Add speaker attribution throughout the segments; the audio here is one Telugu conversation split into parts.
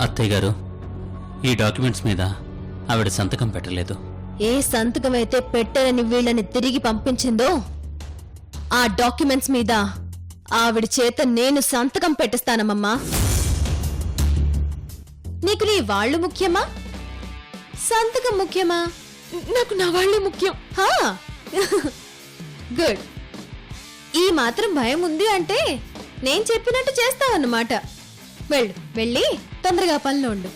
Speaker 1: అత్తయ్య గారు, ఈ డాక్యుమెంట్స్ మీద ఆవిడ సంతకం పెట్టలేదు.
Speaker 2: ఏ సంతకం అయితే పెట్టరని వీళ్ళని తిరిగి పంపించిందో ఆ డాక్యుమెంట్స్ మీద ఆవిడ చేత నేను సంతకం పెట్టిస్తానమ్మమ్మా. నీకు నీ వాళ్ళు ముఖ్యమా, సంతకం ముఖ్యమా? నాకు నా వాళ్ళే ముఖ్యం. గుడ్. ఈ మాత్రం భయం ఉంది అంటే నేను చెప్పినట్టు చేస్తావన్నమాట. వెళ్ళు, వెళ్ళి తొందరగా పనిలో ఉండు.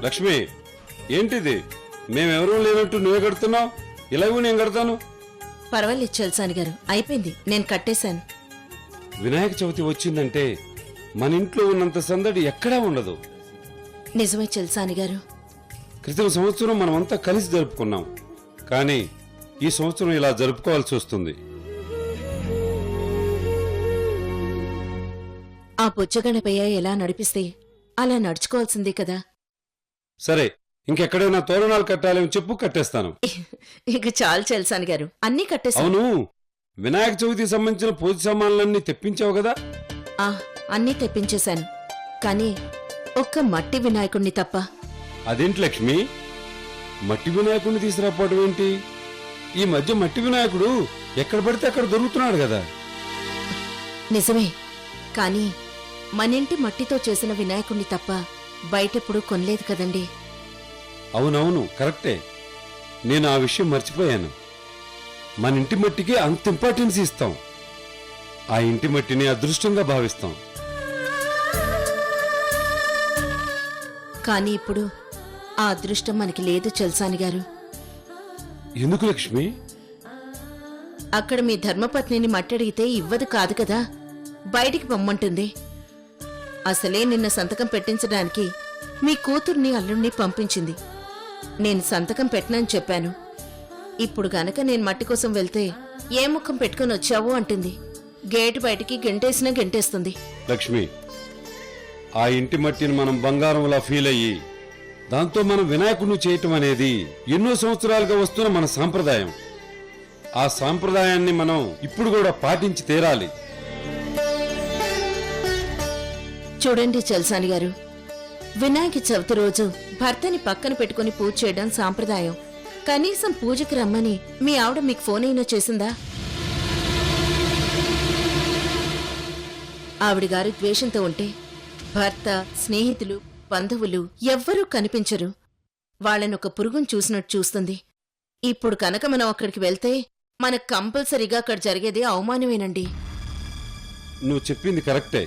Speaker 3: లక్ష్మి, ఏంటిది? మేమెవరూ లేనట్టు నువ్వే కడుతున్నావు. ఇలాగూ నేను కడతాను.
Speaker 4: పర్వాలేదు చల్సాని గారు, అయిపోయింది, నేను కట్టేశాను.
Speaker 3: వినాయక చవితి వచ్చిందంటే మన ఇంట్లో ఉన్నంత సందడి ఎక్కడా ఉండదు.
Speaker 4: నిజమే చల్సాని గారు.
Speaker 3: క్రితం సంవత్సరం మనమంతా కలిసి జరుపుకున్నాం, కానీ ఈ సంవత్సరం ఇలా జరుపుకోవాల్సి వస్తుంది.
Speaker 4: ఆ పుచ్చగణపయ్య ఎలా నడిపిస్తే అలా నడుచుకోవాల్సిందే కదా.
Speaker 3: సరే, ఇంకెక్కడైనా తోరణాలు కట్టాలని చెప్పు, కట్టేస్తాను.
Speaker 4: ఇక చాలు చల్సాని గారు, అన్నీ కట్టేశాను.
Speaker 3: అవును, వినాయక చవితికి సంబంధించిన పూజ సామాన్లన్నీ తెప్పించావు కదా?
Speaker 4: అన్నీ తెప్పించేశాను, కానీ ఒక్క మట్టి వినాయకుణ్ణి తప్ప.
Speaker 3: అదేంటి లక్ష్మి, మట్టి వినాయకుడిని తీసుకురాపోవడం ఏంటి? ఈ మధ్య మట్టి వినాయకుడు ఎక్కడ పడితే అక్కడ దొరుకుతున్నాడు కదా.
Speaker 4: నిజమే, కానీ మనింటి మట్టితో చేసిన వినాయకుణ్ణి తప్ప బయటెప్పుడు కొనలేదు కదండి.
Speaker 3: అవునవును, కరెక్టే. నేను ఆ విషయం మర్చిపోయాను. మన ఇంటి మట్టికి అంత ఇంపార్టెన్స్ ఇస్తాం. ఆ ఇంటి మట్టిని అదృష్టంగా భావిస్తాం.
Speaker 4: కానీ ఇప్పుడు ఆ అదృష్టం మనకి లేదు చల్సాని గారు.
Speaker 3: ఎందుకు లక్ష్మి?
Speaker 4: అక్కడ మీ ధర్మపత్నిని మట్టడిగితే ఇవ్వదు కాదు కదా, బయటికి పొమ్మంటుంది. అసలే నిన్న సంతకం పెట్టించడానికి మీ కూతుర్ని అల్లుణ్ణి పంపించింది. నేను సంతకం పెట్టనని చెప్పాను. ఇప్పుడు గనక నేను మట్టి కోసం వెళ్తే ఏ ముఖం పెట్టుకుని వచ్చావు అంటుంది. గేటు బయటికి గెంటేసినా గెంటేస్తుంది.
Speaker 3: లక్ష్మి, ఆ ఇంటి మట్టిని మనం బంగారంలా ఫీల్ అయ్యి దాంతో మనం వినాయకుడిని చేయటం అనేది ఎన్నో సంవత్సరాలుగా వస్తున్న మన సాంప్రదాయం. ఆ సాంప్రదాయాన్ని మనం ఇప్పుడు కూడా పాటించి తీరాలి.
Speaker 4: చూడండి చల్సాని గారు, వినాయక చవితి రోజు భర్తని పక్కన పెట్టుకుని పూజ చేయడం సాంప్రదాయం. కనీసం పూజకి రమ్మని మీ ఆవిడ మీకు ఫోన్ అయినా చేసిందా? ఆవిడగారు ద్వేషంతో ఉంటే భర్త, స్నేహితులు, బంధువులు ఎవ్వరూ కనిపించరు. వాళ్ళనొక పురుగును చూసినట్టు చూస్తుంది. ఇప్పుడు కనుక మనం అక్కడికి వెళ్తే మనకు కంపల్సరీగా అక్కడ జరిగేది అవమానమేనండి.
Speaker 3: నువ్వు చెప్పింది కరెక్టే,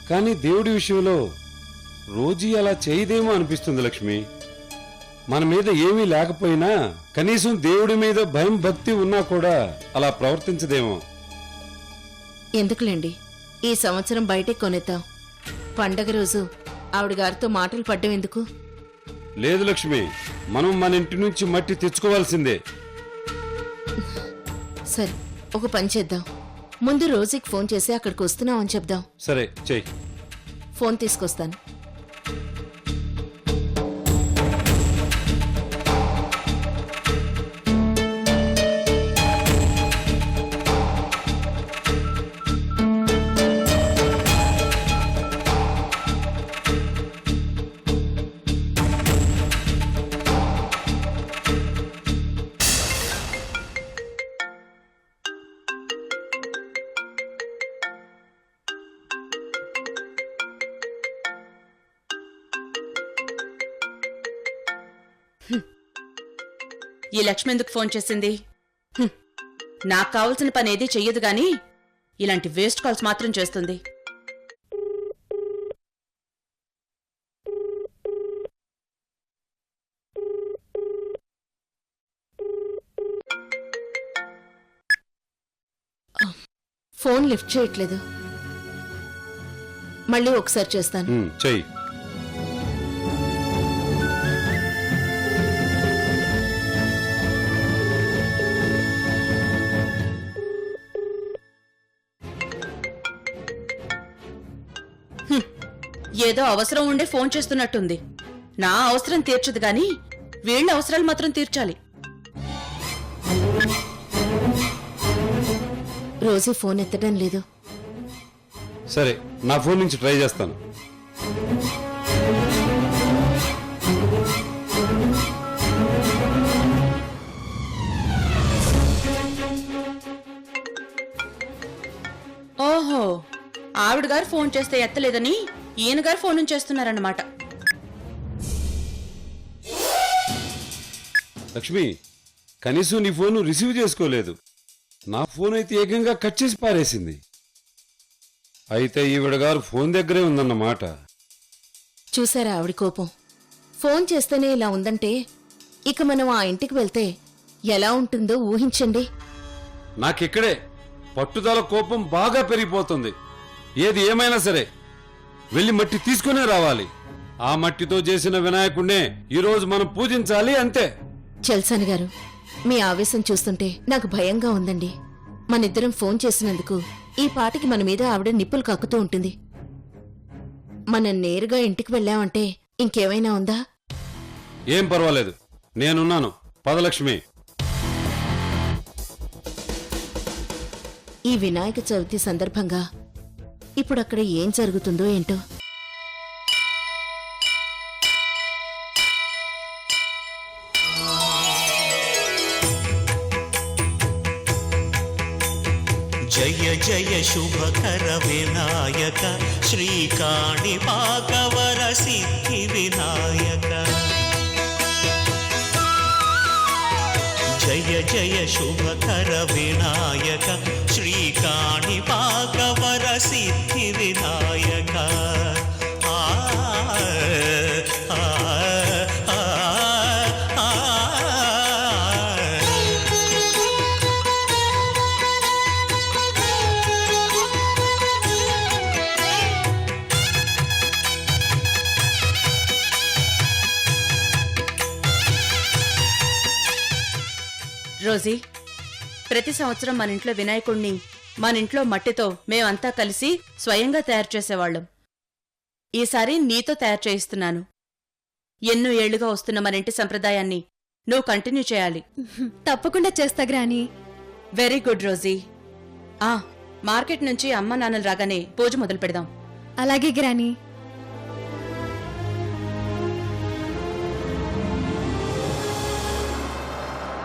Speaker 3: కానీ దేవుడి విషయంలో రోజీ అలా చేయదేమో అనిపిస్తుంది లక్ష్మి. మన మీద ఏమీ లేకపోయినా కనీసం దేవుడి మీద భయం, భక్తి ఉన్నా కూడా అలా ప్రవర్తించదేమో.
Speaker 4: ఎందుకులేండి, ఈ సంవత్సరం బయటే కొనేద్దాం. పండగ రోజు ఆవిడ గారితో మాటలు పడ్డం ఎందుకు?
Speaker 3: లేదు లక్ష్మి, మనం మన ఇంటి నుంచి మట్టి తెచ్చుకోవాల్సిందే.
Speaker 4: సరే, ఒక పని చేద్దాం. ముందు రోజుకి ఫోన్ చేసి అక్కడికి వస్తున్నామని చెప్దాం.
Speaker 3: సరే, చెయ్యి.
Speaker 4: ఫోన్ తీసుకొస్తాను.
Speaker 5: ఈ లక్ష్మి ఎందుకు ఫోన్ చేసింది? నాకు కావలసిన పని ఏదీ చెయ్యదు గాని ఇలాంటి వేస్ట్ కాల్స్ మాత్రం చేస్తుంది.
Speaker 4: ఫోన్ లిఫ్ట్ చేయట్లేదు. మళ్ళీ ఒకసారి చేస్తాను.
Speaker 3: చెయ్యి.
Speaker 5: ఏదో అవసరం ఉండే ఫోన్ చేస్తున్నట్టుంది. నా అవసరం తీర్చదు గాని వీళ్ళ అవసరాలు మాత్రం తీర్చాలి.
Speaker 4: రోజు ఫోన్ ఎత్తడం లేదు.
Speaker 3: సరే, నా ఫోన్ నుంచి ట్రై చేస్తాను.
Speaker 5: ఓహో, ఆవిడ గారు ఫోన్ చేస్తే ఎత్తలేదని ఈయన గారు ఫోన్ నుంచి చేస్తున్నారన్నమాట.
Speaker 3: లక్ష్మి, కనీసం నీ ఫోన్ రిసీవ్ చేసుకోలేదు. నా ఫోన్ అయితే ఏకంగా కట్ చేసి పారేసింది. అయితే ఈవిడ గారు ఫోన్ దగ్గరే ఉందన్నమాట.
Speaker 4: చూసారా ఆవిడ కోపం? ఫోన్ చేస్తేనే ఇలా ఉందంటే ఇక మనం ఆ ఇంటికి వెళ్తే ఎలా ఉంటుందో ఊహించండి.
Speaker 3: నాకిక్కడే పట్టుదల కోపం బాగా పెరిగిపోతుంది. ఏది ఏమైనా సరే వెళ్ళి మట్టి తీసుకునే రావాలి. ఆ మట్టితో చేసిన వినాయకుడినే ఈరోజు మనం పూజించాలి, అంతే.
Speaker 4: చల్సాని గారు, మీ ఆవేశం చూస్తుంటే నాకు భయంగా ఉందండి. మనిద్దరం ఫోన్ చేసినందుకు ఈ పాటికి మన మీద ఆవిడ నిప్పులు కక్కుతూ ఉంటుంది. మనం నేరుగా ఇంటికి వెళ్ళామంటే ఇంకేమైనా ఉందా?
Speaker 3: ఏం పర్వాలేదు, నేనున్నాను. పదలక్ష్మి.
Speaker 4: ఈ వినాయక చవితి సందర్భంగా ఇప్పుడక్కడ ఏం జరుగుతుందో ఏంటో.
Speaker 6: జయ జయ శుభకర వినాయక శ్రీకాణిపాకవర సిద్ధి వినాయక. జయ జయ శుభకర వినాయక శ్రీకాణిపాకవర సిద్ధి వినాయక. ఆ ఆ ఆ ఆ
Speaker 5: రోజీ, ప్రతి సంవత్సరం మన ఇంట్లో వినాయకుణ్ణి మన ఇంట్లో మట్టితో మేమంతా కలిసి స్వయంగా తయారు చేసేవాళ్ళం. ఈసారి నీతో తయారు చేయిస్తున్నాను. ఎన్నో ఏళ్లుగా వస్తున్న మన ఇంటి సంప్రదాయాన్ని నువ్వు కంటిన్యూ చేయాలి.
Speaker 2: తప్పకుండా చేస్తా గ్రాని.
Speaker 5: Very good Rosie. మార్కెట్ నుంచి అమ్మ నాన్నలు రాగానే పూజ మొదలు పెడదాం.
Speaker 2: అలాగే గ్రాని.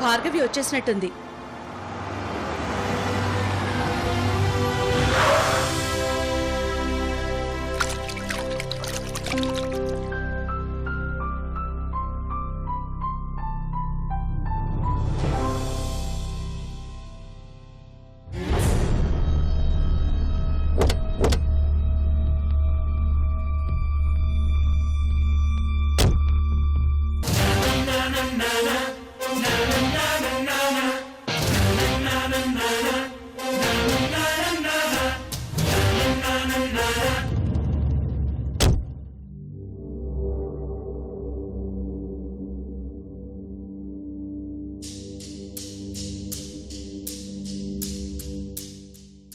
Speaker 5: భార్గవి వచ్చేసినట్టుంది.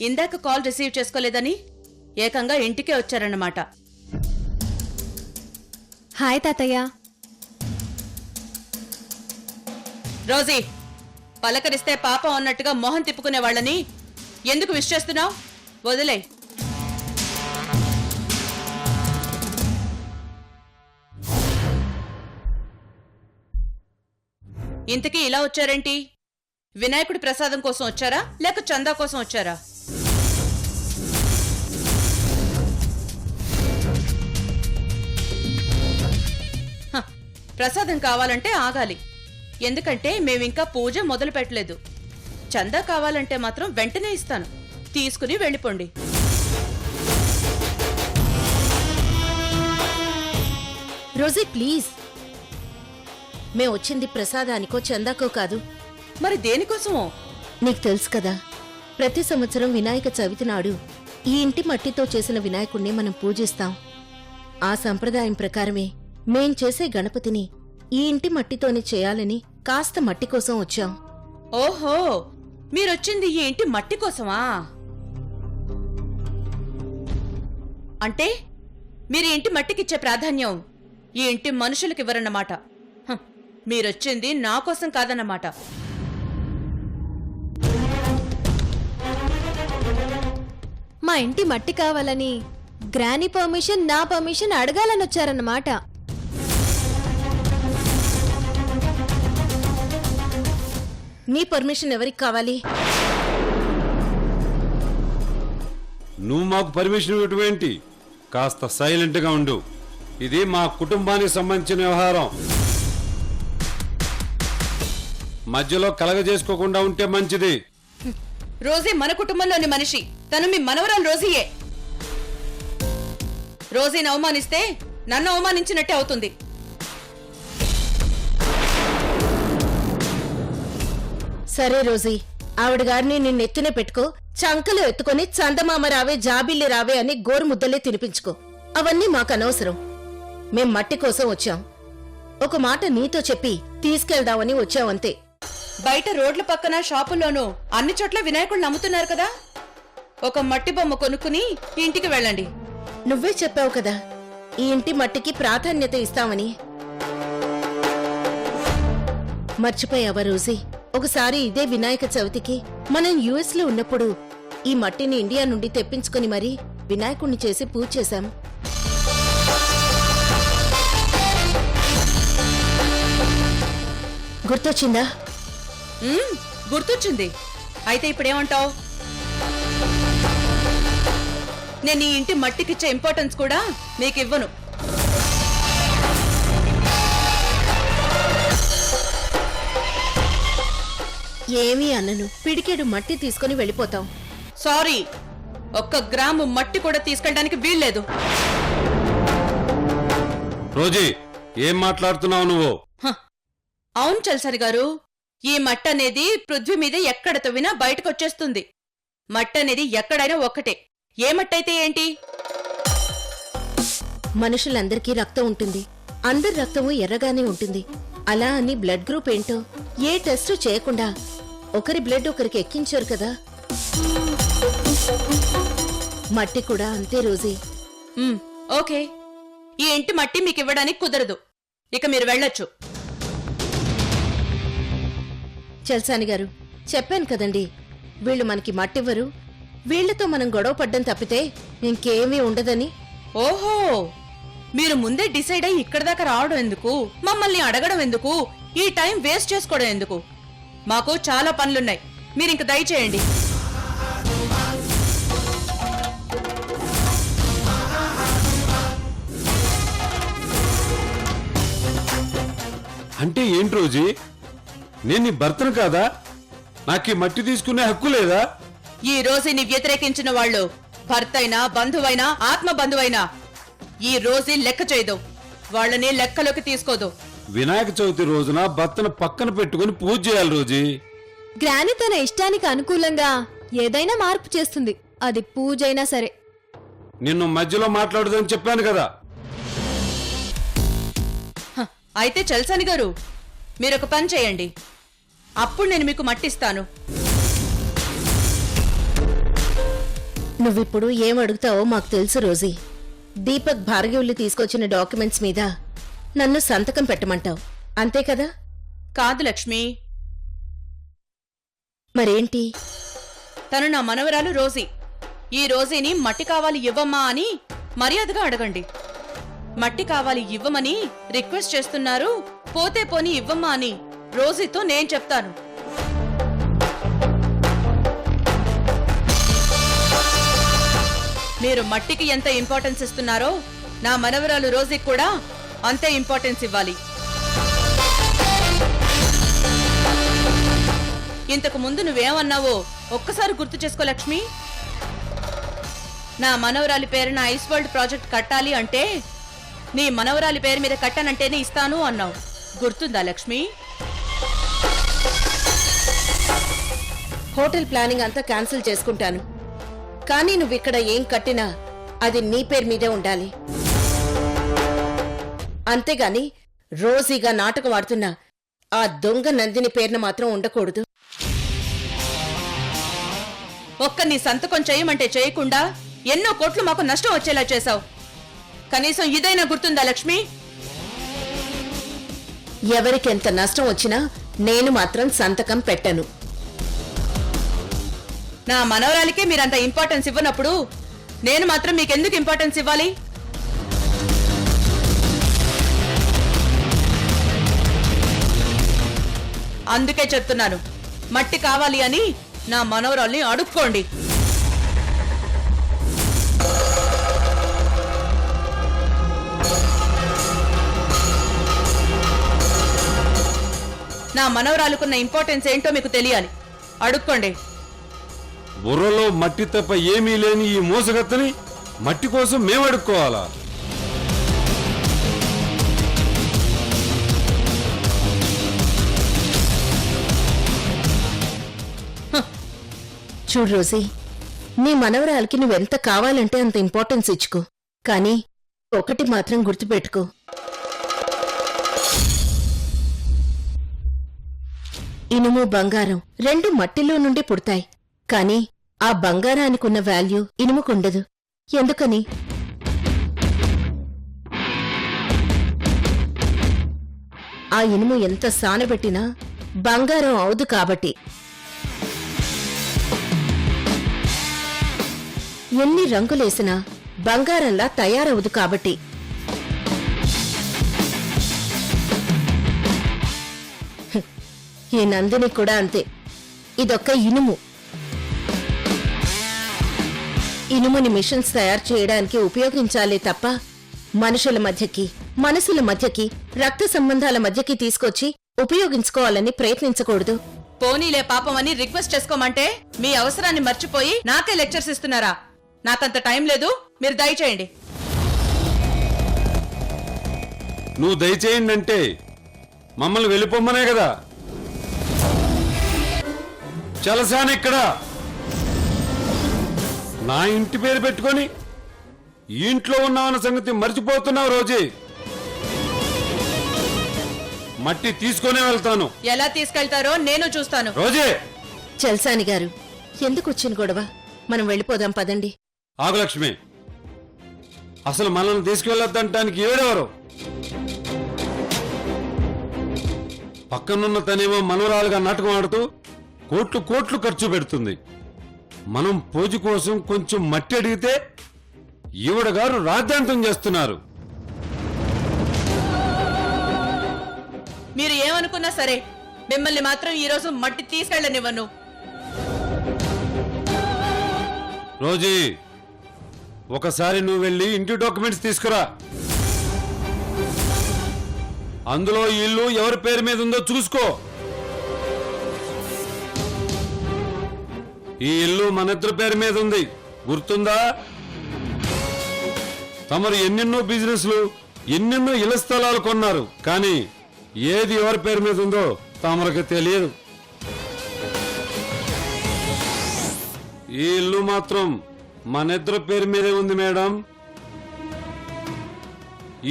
Speaker 5: ఇందాక కాల్ రిసీవ్ చేసుకోలేదని ఏకంగా ఇంటికే వచ్చారన్నమాట.
Speaker 2: హాయ్ తాతయ్య.
Speaker 5: రోజీ, పలకరిస్తే పాపం అన్నట్టుగా మొహం తిప్పుకునే వాళ్ళని ఎందుకు విష్ చేస్తున్నావు? వదిలే. ఇంతకీ ఇలా వచ్చారేంటి? వినాయకుడి ప్రసాదం కోసం వచ్చారా లేక చందా కోసం వచ్చారా? ప్రసాదం కావాలంటే ఆగాలి. ఎందుకంటే మేమింకా పూజ మొదలు పెట్టలేదు. చందా కావాలంటే మాత్రం వెంటనే ఇస్తాను. తీసుకుని వెళ్ళిపోండి.
Speaker 4: రోజీ ప్లీజ్, మేము వచ్చింది ప్రసాదానికో చందాకో కాదు.
Speaker 5: మరి దేనికోసమో?
Speaker 4: నీకు తెలుసు కదా, ప్రతి సంవత్సరం వినాయక చవితి నాడు ఈ ఇంటి మట్టితో చేసిన వినాయకుణ్ణి మనం పూజిస్తాం. ఆ సంప్రదాయం ప్రకారమే మేం చేసే గణపతిని ఈ ఇంటి మట్టితోనే చేయాలని కాస్త మట్టి కోసం వచ్చాం.
Speaker 5: ఓహో, మీరొచ్చింది ఈ ఇంటి మట్టి కోసమా? అంటే మీరు ఈ ఇంటి మట్టికిచ్చే ప్రాధాన్యం ఈ ఇంటి మనుషులకి ఇవ్వరన్నమాట. హ, మీరొచ్చింది నా కోసం కాదన్నమాట.
Speaker 2: మా ఇంటి మట్టి కావాలని గ్రానీ పర్మిషన్, నా పర్మిషన్ అడగాలని వచ్చారన్నమాట.
Speaker 4: నీ పర్మిషన్ ఎవరికి కావాలి?
Speaker 3: నువ్వు మాకు పర్మిషన్ ఇవ్వటమేంటి? కాస్త సైలెంట్గా ఉండు. ఇది మా కుటుంబానికి సంబంధించిన వ్యవహారం. మధ్యలో కలగజేసుకోకుండా ఉంటే మంచిది.
Speaker 5: రోజీ మన కుటుంబంలోని మనిషి. తను మీ మనవరాలు రోజీయే. రోజీని అవమానిస్తే నన్ను అవమానించినట్టే అవుతుంది.
Speaker 4: సరే రోజీ, ఆవిడ గారిని నిన్నెత్తునే పెట్టుకో, చంకలో ఎత్తుకొని చందమామ రావే జాబిల్లి రావే అని గోరు ముద్దలే తినిపించుకో. అవన్నీ మాకు అనవసరం. మేం మట్టి కోసం వచ్చాం. ఒక మాట నీతో చెప్పి తీసుకెళ్దామని వచ్చావంతే.
Speaker 5: బయట రోడ్ల పక్కన షాపుల్లోనూ అన్ని చోట్ల వినాయకుడిని అమ్ముతున్నారు కదా. ఒక మట్టి బొమ్మ కొనుక్కుని ఇంటికి వెళ్ళండి.
Speaker 4: నువ్వే చెప్పావు కదా ఈ ఇంటి మట్టికి ప్రాధాన్యత ఇస్తామని. మర్చిపోయావా రోజీ? ఒకసారి ఇదే వినాయక చవితికి మనం యుఎస్ లో ఉన్నప్పుడు ఈ మట్టిని ఇండియా నుండి తెప్పించుకుని మరీ వినాయకుణ్ణి చేసి పూజ చేశాం. గుర్తొచ్చిందా?
Speaker 5: గుర్తొచ్చింది. అయితే ఇప్పుడేమంటావు? నేను ఈ ఇంటి మట్టికిచ్చే ఇంపార్టెన్స్ కూడా మీకు ఇవ్వను.
Speaker 4: ఏమీ అన్నను. పిడికెడు మట్టి తీసుకుని వెళ్ళిపోతాం.
Speaker 5: సారీ, 1 గ్రాము మట్టి కూడా తీసుకెళ్ళడానికి వీల్లేదు.
Speaker 3: రోజీ, ఏం మాట్లాడుతున్నావు నువ్వు?
Speaker 5: అవును చల్సరి గారు, ఈ మట్టి అనేది పృథ్వీ మీద ఎక్కడ తవ్వినా బయటకు వచ్చేస్తుంది. మట్టి అనేది ఎక్కడైనా ఒక్కటే. ఏ మట్టి అయితే ఏంటి?
Speaker 4: మనుషులందరికీ రక్తం ఉంటుంది. అందరి రక్తము ఎర్రగానే ఉంటుంది. అలా అని బ్లడ్ గ్రూప్ ఏంటో ఏ టెస్టు చేయకుండా ఒకరి బ్లడ్ ఒకరికి ఎక్కించారు కదా. మట్టి కూడా అంతే రోజీ.
Speaker 5: ఓకే, ఈ ఇంటి మట్టి మీకు ఇవ్వడానికి కుదరదు. ఇక మీరు వెళ్ళొచ్చు.
Speaker 4: చల్సాని గారు, చెప్పాను కదండి, వీళ్ళు మనకి మట్టివ్వరు. వీళ్లతో మనం గొడవ పడ్డం తప్పితే ఇంకేమీ ఉండదని.
Speaker 5: ఓహో, మీరు ముందే డిసైడ్ అయ్యి ఇక్కడ దాకా రావడం ఎందుకు? మమ్మల్ని అడగడం ఎందుకు? ఈ టైం వేస్ట్ చేసుకోవడం ఎందుకు? మాకు చాలా పనులున్నాయి. మీరింక దయచేయండి.
Speaker 3: అంటే ఏంటి రోజీ? నేను నీ భర్తను కాదా? నాకు ఈ మట్టి తీసుకునే హక్కు లేదా?
Speaker 5: ఈ రోజుని వ్యతిరేకించిన వాళ్ళు భర్తైనా, బంధువైనా, ఆత్మ బంధువైనా ఈ రోజు లెక్క చేయదు. వాళ్ళని లెక్కలోకి తీసుకోదు.
Speaker 3: వినాయక చవితి రోజున భర్తను పక్కన పెట్టుకుని పూజ చేయాలి రోజీ.
Speaker 2: గ్రాని తన ఇష్టానికి అనుకూలంగా ఏదైనా మార్పు చేస్తుంది. అది పూజైనా సరే.
Speaker 3: నిన్ను మధ్యలో మాట్లాడదని చెప్పాను కదా.
Speaker 5: అయితే చల్సాని గారు, మీరొక పని చేయండి. అప్పుడు నేను మీకు మట్టిస్తాను.
Speaker 4: నువ్విప్పుడు ఏం అడుగుతావో మాకు తెలుసు రోజీ. దీపక్ భార్గవులు తీసుకొచ్చిన డాక్యుమెంట్స్ మీద నన్ను సంతకం పెట్టమంటావు, అంతే కదా?
Speaker 5: కాదు లక్ష్మి,
Speaker 4: మరేంటి?
Speaker 5: తను నా మనవరాలు రోజీ. ఈ రోజీని మట్టి కావాలి ఇవ్వమ్మా అని మర్యాదగా అడగండి. మట్టి కావాలి ఇవ్వమని రిక్వెస్ట్ చేస్తున్నారు, పోతే పోని ఇవ్వమ్మా అని రోజీతో నేను చెప్తాను. మీరు మట్టికి ఎంత ఇంపార్టెన్స్ ఇస్తున్నారో నా మనవరాలు రోజీకి కూడా అంతే ఇంపార్టెన్స్ ఇవ్వాలి. ఇంతకు ముందు నువ్వేమన్నావో ఒక్కసారి గుర్తు చేసుకో లక్ష్మి. నా మనవరాలి పేరున ఐస్ వరల్డ్ ప్రాజెక్ట్ కట్టాలి అంటే నీ మనవరాలి పేరు మీద కట్టానంటేనే ఇస్తాను అన్నావు. గుర్తుందా లక్ష్మి?
Speaker 4: హోటల్ ప్లానింగ్ అంతా క్యాన్సిల్ చేసుకుంటాను, కానీ నువ్విక్కడ ఏం కట్టినా అది నీ పేరు మీదే ఉండాలి. అంతేగాని రోజీగా నాటకం ఆడుతున్నా ఆ దొంగ నందిని పేరున మాత్రం ఉండకూడదు.
Speaker 5: ఒక్క నీ సంతకం చేయమంటే చేయకుండా ఎన్నో కోట్లు మాకు నష్టం వచ్చేలా చేశావు. కనీసం ఇదైనా గుర్తుందా లక్ష్మి?
Speaker 4: ఎవరికెంత నష్టం వచ్చినా నేను మాత్రం సంతకం పెట్టను.
Speaker 5: నా మనవరాలికి మీరంత ఇంపార్టెన్స్ ఇవ్వనప్పుడు నేను మాత్రం మీకెందుకు ఇంపార్టెన్స్ ఇవ్వాలి? అందుకే చెప్తున్నాను, మట్టి కావాలి అని నా మనవరాల్ని అడుక్కోండి. నా మనవరాలుకున్న ఇంపార్టెన్స్ ఏంటో మీకు తెలియాలి. అడుక్కోండి.
Speaker 3: బుర్రలో మట్టి తప్ప ఏమీ లేని ఈ మోసగత్తని మట్టి కోసం మేము అడుక్కోవాలా?
Speaker 4: చూడు రోజీ, నీ మనవరాలకి నువ్వెంత కావాలంటే అంత ఇంపార్టెన్స్ ఇచ్చుకో. కానీ ఒకటి మాత్రం గుర్తుపెట్టుకో, ఇనుము బంగారం రెండు మట్టిలో నుండి పుడతాయి. కానీ ఆ బంగారానికున్న వాల్యూ ఇనుముకుండదు. ఎందుకని? ఆ ఇనుము ఎంత సానబెట్టినా బంగారం అవదు కాబట్టి. ఎన్ని రంగులేసినా బంగారంలా తయారవదు కాబట్టి. ఈ నందిని కూడా అంతే. ఇదొక్క ఇనుము. ఇనుముని మిషన్స్ తయారు చేయడానికి ఉపయోగించాలే తప్ప మనుషుల మధ్యకి, మనసుల మధ్యకి, రక్త సంబంధాల మధ్యకి తీసుకొచ్చి ఉపయోగించుకోవాలని ప్రయత్నించకూడదు.
Speaker 5: పోనీలే పాపం అని రిక్వెస్ట్ చేసుకోమంటే మీ అవసరాన్ని మర్చిపోయి నాకే లెక్చర్స్ ఇస్తున్నారా? నాకంత టైం లేదు, మీరు దయచేయండి.
Speaker 3: నువ్వు దయచేయండి అంటే మమ్మల్ని వెళ్ళిపోమ్మనే కదా. చలసానిక్కడ నా ఇంటి పేరు పెట్టుకొని ఈ ఇంట్లో ఉన్నావన్న సంగతి మర్చిపోతున్నావు రోజీ. మట్టి తీసుకునే వెళ్తాను.
Speaker 5: ఎలా తీసుకెళ్తారో నేను చూస్తాను.
Speaker 3: రోజీ,
Speaker 4: చల్సాని గారు, ఎందుకు వచ్చిన గొడవ? మనం వెళ్ళిపోదాం పదండి.
Speaker 3: ఆగు లక్ష్మి, అసలు మనల్ని తీసుకెళ్లొద్దంటానికి ఏడెవరు? పక్కనున్న తనేమో మనవరాలుగా నాటకం ఆడుతూ కోట్లు కోట్లు ఖర్చు పెడుతుంది. మనం పూజ కోసం కొంచెం మట్టి అడిగితే ఈవిడ గారు రాద్ధాంతం చేస్తున్నారు.
Speaker 5: మీరు ఏమనుకున్నా సరే మిమ్మల్ని మాత్రం ఈ రోజు మట్టి తీసుకెళ్ళనివ్వను.
Speaker 3: రోజీ, ఒకసారి నువ్వు వెళ్ళి ఇంటి డాక్యుమెంట్స్ తీసుకురా. అందులో ఈ ఇల్లు ఎవరి పేరు మీద ఉందో చూసుకో. ఈ ఇల్లు మనిద్దరి పేరు మీద ఉంది, గుర్తుందా? తమరు ఎన్నెన్నో బిజినెస్లు, ఎన్నెన్నో ఇళ్ల స్థలాలు కొన్నారు. కానీ ఏది ఎవరి పేరు మీద ఉందో తమరికి తెలియదు. ఈ ఇల్లు మాత్రం మనిద్దరి పేరు మీదే ఉంది మేడం.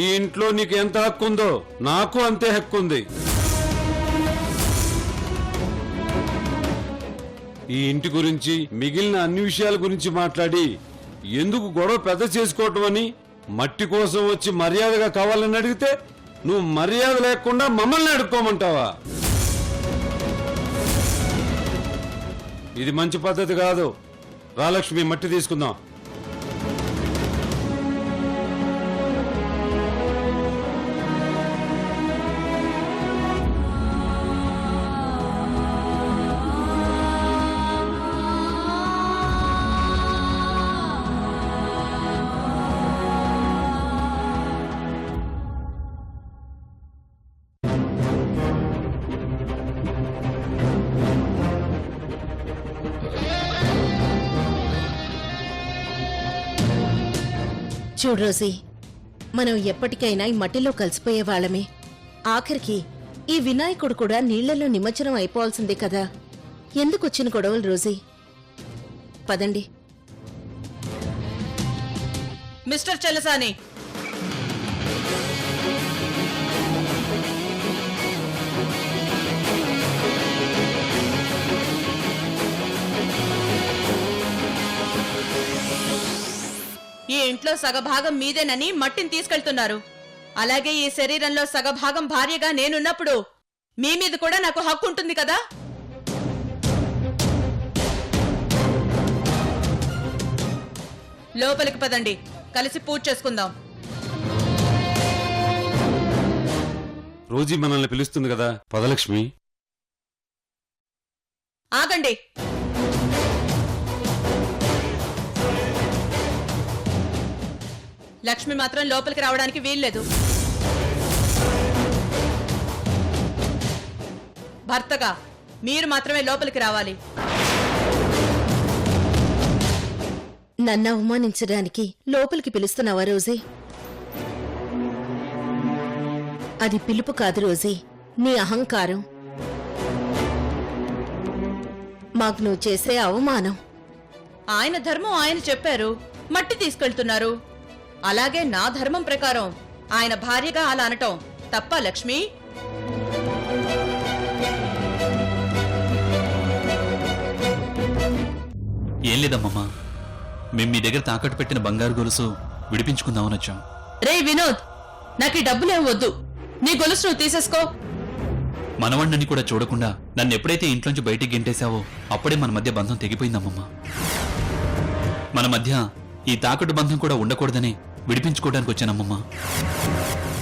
Speaker 3: ఈ ఇంట్లో నీకు ఎంత హక్కు ఉందో నాకు అంతే హక్కు ఉంది. ఈ ఇంటి గురించి, మిగిలిన అన్ని విషయాల గురించి మాట్లాడి ఎందుకు గొడవ పెద్ద చేసుకోవటం అని మట్టి కోసం వచ్చి మర్యాదగా కావాలని అడిగితే నువ్వు మర్యాద లేకుండా మమ్మల్ని అడుక్కోమంటావా? ఇది మంచి పద్ధతి కాదు. రాలక్ష్మి, మట్టి తీసుకుందాం.
Speaker 4: చూడు రోజీ, మనం ఎప్పటికైనా ఈ మట్టిలో కలిసిపోయే వాళ్ళమే. ఆఖరికి ఈ వినాయకుడు కూడా నీళ్లలో నిమజ్జనం అయిపోవాల్సిందే కదా. ఎందుకొచ్చిన గొడవలు రోజీ? పదండి.
Speaker 5: మిస్టర్ చెలసాని, ఈ ఇంట్లో శరీరంలో సగభాగం మీదేనని మట్టిని తీసుకెళ్తున్నారు. అలాగే ఈ శరీరంలో సగభాగం భార్యగా నేనున్నప్పుడు మీ మీద కూడా నాకు హక్కు ఉంటుంది కదా. లోపలికి పదండి, కలిసి పూజ చేసుకుందాం.
Speaker 3: రోజీ మనల్ని పిలుస్తుంది కదా, పదలక్ష్మి.
Speaker 5: ఆగండి. లక్ష్మి మాత్రం లోపలికి రావడానికి వీల్లేదు. భర్తగా మీరు మాత్రమే లోపలికి రావాలి.
Speaker 4: నన్ను అవమానించడానికి లోపలికి పిలుస్తున్నావా రోజీ? అది పిలుపు కాదు రోజీ, నీ అహంకారం. మాకు నువ్వు చేసే అవమానం.
Speaker 5: ఆయన ధర్మం ఆయన చెప్పారు, మట్టి తీసుకెళ్తున్నారు. అలాగే నా ధర్మం ప్రకారం ఆయన భార్యగా అలా అనటం తప్ప లక్ష్మి?
Speaker 1: ఏం లేదమ్మమ్మా, మేము మీ దగ్గర తాకట్టు పెట్టిన బంగారు గొలుసు విడిపించుకుందామని వచ్చాం.
Speaker 5: రే వినోద్, నాకు ఈ డబ్బులేం వద్దు. నీ గొలుసు నువ్వు తీసేసుకో.
Speaker 1: మనవణ్ణని కూడా చూడకుండా నన్ను ఎప్పుడైతే ఇంట్లోంచి బయటికి గెంటేశావో అప్పుడే మన మధ్య బంధం తెగిపోయిందమ్మమ్మా. మన మధ్య ఈ తాకట్టు బంధం కూడా ఉండకూడదని విడిపించుకోవడానికి వచ్చానమ్మమ్మా.